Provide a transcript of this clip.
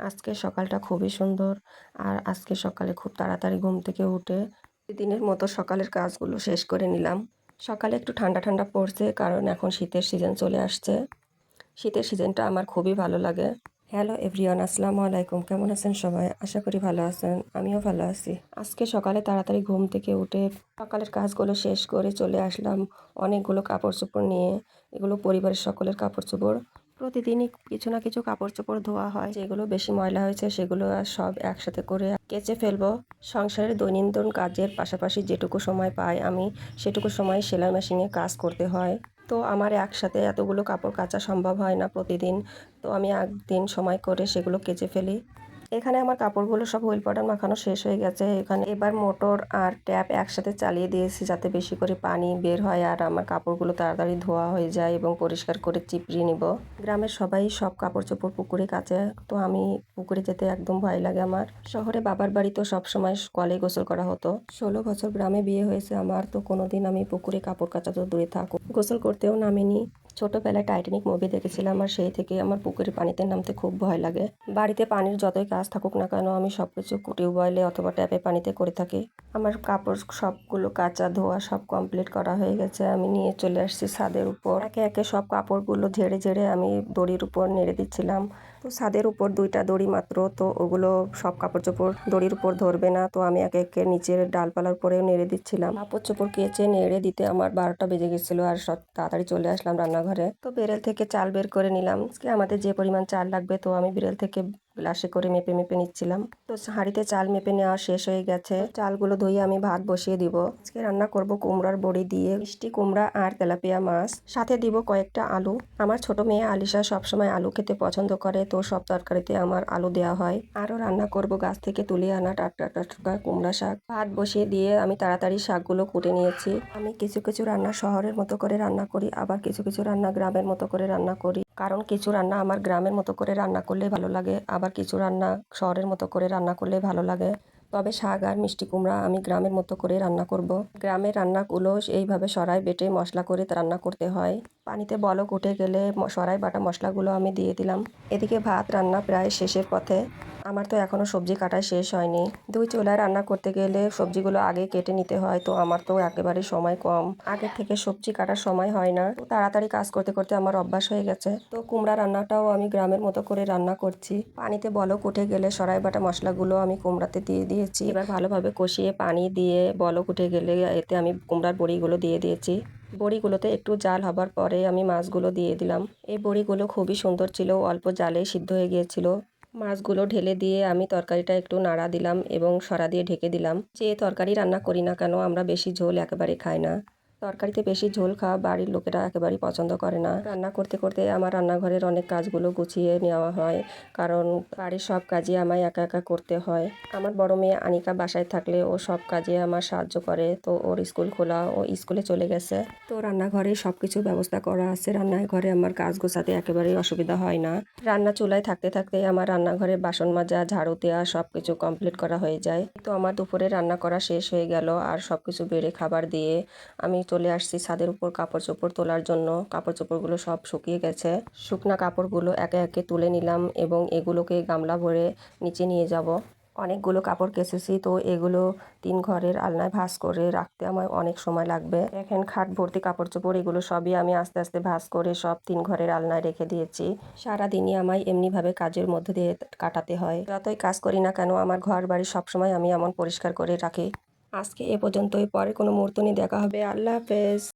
আজকে সকালটা খুবই সুন্দর। আর আজকে সকালে খুব তাড়াতাড়ি ঘুম থেকে উঠে প্রতিদিনের মতো সকালের কাজগুলো শেষ করে নিলাম। সকালে একটু ঠান্ডা ঠান্ডা পড়ছে, কারণ এখন শীতের সিজন চলে আসছে। শীতের সিজনটা আমার খুবই ভালো লাগে। হ্যালো এভরিওয়ান, আসসালামু আলাইকুম। কেমন আছেন সবাই? আশা করি ভালো আছেন। আমিও ভালো আছি। আজকে সকালে তাড়াতাড়ি ঘুম থেকে উঠে সকালের কাজগুলো শেষ করে চলে আসলাম অনেকগুলো কাপড় চোপড় নিয়ে। এগুলো পরিবারের সকলের কাপড় চোপড়। প্রতিদিনই কিছু না কিছু কাপড় চোপড় ধোয়া হয়, যেগুলো বেশি ময়লা হয়েছে সেগুলো আর সব একসাথে করে কেচে ফেলবো। সংসারের দৈনন্দিন কাজের পাশাপাশি যেটুকু সময় পাই আমি সেটুকু সময় সেলাই মেশিনে কাজ করতে হয়। তো আমার একসাথে এতগুলো কাপড় কাচা সম্ভব হয় না প্রতিদিন। তো আমি একদিন সময় করে সেগুলো কেচে ফেলি। এখানে আমার কাপড়গুলো সব হুইল পাউডার মাখানো শেষ হয়ে গেছে। এখানে এবার মোটর আর ট্যাপ একসাথে চালিয়ে দিয়েছি, যাতে বেশি করে পানি বের হয় আর আমার কাপড়গুলো তাড়াতাড়ি ধোয়া হয়ে যায় এবং পরিষ্কার করে চিপড়িয়ে নিব। গ্রামের সবাই সব কাপড় চোপড় পুকুরে কাচে, তো আমি পুকুরে যেতে একদম ভয় লাগে আমার। শহরে বাবার বাড়ি তো সবসময় কলে গোসল করা হতো। 16 বছর গ্রামে বিয়ে হয়েছে আমার, তো কোনোদিন আমি পুকুরে কাপড় কাচা তো দূরে থাকুক, গোসল করতেও নামিনি। ছোটবেলায় টাইটানিক মুভি দেখেছিলাম, আর সেই থেকে আমার পুকুরে পানিতে নামতে খুব ভয় লাগে। বাড়িতে পানির যতই কাজ থাকুক না কেন আমি সবকিছু টিউবওয়েলে অথবা ট্যাপে পানিতে করে থাকি। আমার কাপড় সবগুলো কাচা ধোয়া সব কমপ্লিট করা হয়ে গেছে। আমি নিয়ে চলে আসছি ছাদের উপর। একে একে সব কাপড়গুলো ঝেড়ে ঝেড়ে আমি দড়ির উপর নেড়ে দিচ্ছিলাম। তো ছাদের উপর 2টা দড়ি মাত্র, তো ওগুলো সব কাপড় চোপড় দড়ির উপর ধরবে না, তো আমি একে একে নিচের ডালপালার উপরেও নেড়ে দিচ্ছিলাম। কাপড় চোপড় কেচে নেড়ে দিতে আমার 12টা বেজে গেছিলো, আর সব তাড়াতাড়ি চলে আসলাম রান্নাঘরে। তো বেরেল থেকে চাল বের করে নিলাম। আজকে আমাদের যে পরিমাণ চাল লাগবে, তো আমি বেরেল থেকে গ্লাসে করে মেপে মেপে নিচ্ছিলাম। তো হাঁড়িতে চাল মেপে নেওয়া শেষ হয়ে গেছে। চালগুলো ধুয়ে আমি ভাত বসিয়ে দিব। আজকে রান্না করব কুমড়ার বড়ি দিয়ে, মিষ্টি কুমড়া আর তেলাপিয়া মাছ, সাথে দিব কয়েকটা আলু। আমার ছোট মেয়ে আলিশা সবসময় আলু খেতে পছন্দ করে, তো সব তরকারিতে আমার আলু দেওয়া হয়। আরও রান্না করব গাছ থেকে তুলে আনা টাটকা টাটকা কুমড়া শাক। ভাত বসিয়ে দিয়ে আমি তাড়াতাড়ি শাকগুলো কুটে নিয়েছি। আমি কিছু কিছু রান্না শহরের মতো করে রান্না করি, আবার কিছু কিছু রান্না গ্রামের মতো করে রান্না করি। কারণ কিছু রান্না আমার গ্রামের মতো করে রান্না করলে ভালো লাগে, আবার কিছু রান্না শহরের মতো করে রান্না করলে ভালো লাগে। তবে শাক আর মিষ্টি কুমড়া আমি গ্রামের মতো করে রান্না করব। গ্রামের রান্নাগুলো এইভাবে সরাই বেটে মশলা করে রান্না করতে হয়। পানিতে বলক উঠে গেলে সরাই বাটা মশলাগুলো আমি দিয়ে দিলাম। এদিকে ভাত রান্না প্রায় শেষের পথে। আমার তো এখনও সবজি কাটা শেষ হয়নি। 2 চুলায় রান্না করতে গেলে সবজিগুলো আগে কেটে নিতে হয়, তো আমার তো একেবারে সময় কম। আগে থেকে সবজি কাটার সময় হয় না, তো তাড়াতাড়ি কাজ করতে করতে আমার অভ্যাস হয়ে গেছে। তো কুমড়া রান্নাটাও আমি গ্রামের মতো করে রান্না করছি। পানিতে বলক উঠে গেলে সরাই বাটা মশলাগুলো আমি কুমড়াতে দিয়ে দিয়েছি। এবার ভালোভাবে কষিয়ে পানি দিয়ে বলক উঠে গেলে এতে আমি কুমড়ার বড়িগুলো দিয়ে দিয়েছি। বড়িগুলোতে একটু জাল হবার পরে আমি মাছগুলো দিয়ে দিলাম। এই বড়িগুলো খুবই সুন্দর ছিল, অল্প জালেই সিদ্ধ হয়ে গিয়েছিল। মাছগুলো ঢেলে দিয়ে আমি তরকারিটা একটু নাড়া দিলাম এবং সরা দিয়ে ঢেকে দিলাম। যে তরকারি রান্না করি না কেন আমরা বেশি ঝোল একেবারে খাই না। তরকারিতে বেশি ঝোল খাওয়া বাড়ির লোকেরা একেবারেই পছন্দ করে না। রান্না করতে করতে আমার রান্নাঘরের অনেক কাজগুলো গুছিয়ে নেওয়া হয়, কারণ বাড়ির সব কাজই আমায় একা একা করতে হয়। আমার বড় মেয়ে আনিকা বাসায় থাকলে ও সব কাজে আমার সাহায্য করে, তো ওর স্কুল খোলা, ও স্কুলে চলে গেছে। তো রান্নাঘরে সব কিছুর ব্যবস্থা করা আছে। রান্নাঘরে আমার কাজ গোছাতে একেবারেই অসুবিধা হয় না। রান্না চুলায় থাকতে থাকতে আমার রান্নাঘরে বাসন মাজা, ঝাড়ু দেওয়া সব কিছু কমপ্লিট করা হয়ে যায়। তো আমার দুপুরে রান্না করা শেষ হয়ে গেল, আর সব কিছু বেড়ে খাবার দিয়ে আমি চলে আসছি ছাদের উপর কাপড় চোপড় তোলার জন্য। কাপড় চোপড়গুলো সব শুকিয়ে গেছে। শুকনা কাপড়গুলো একে একে তুলে নিলাম এবং এগুলোকে গামলা ভরে নিচে নিয়ে যাব। অনেকগুলো কাপড় কেচেছি, তো এগুলো 3 ঘরের আলনায় ভাঁজ করে রাখতে আমার অনেক সময় লাগবে। দেখেন খাট ভর্তি কাপড় চোপড়, এগুলো সবই আমি আস্তে আস্তে ভাঁজ করে সব 3 ঘরের আলনায় রেখে দিয়েছি। সারাদিনই আমায় এমনিভাবে কাজের মধ্যে দিয়ে কাটাতে হয়। যতই কাজ করি না কেন আমার ঘর বাড়ি সবসময় আমি এমন পরিষ্কার করে রাখি। আজকে এ পর্যন্তই, পরে কোনো মুহূর্ত নিয়ে দেখা হবে। আল্লাহ হাফেজ।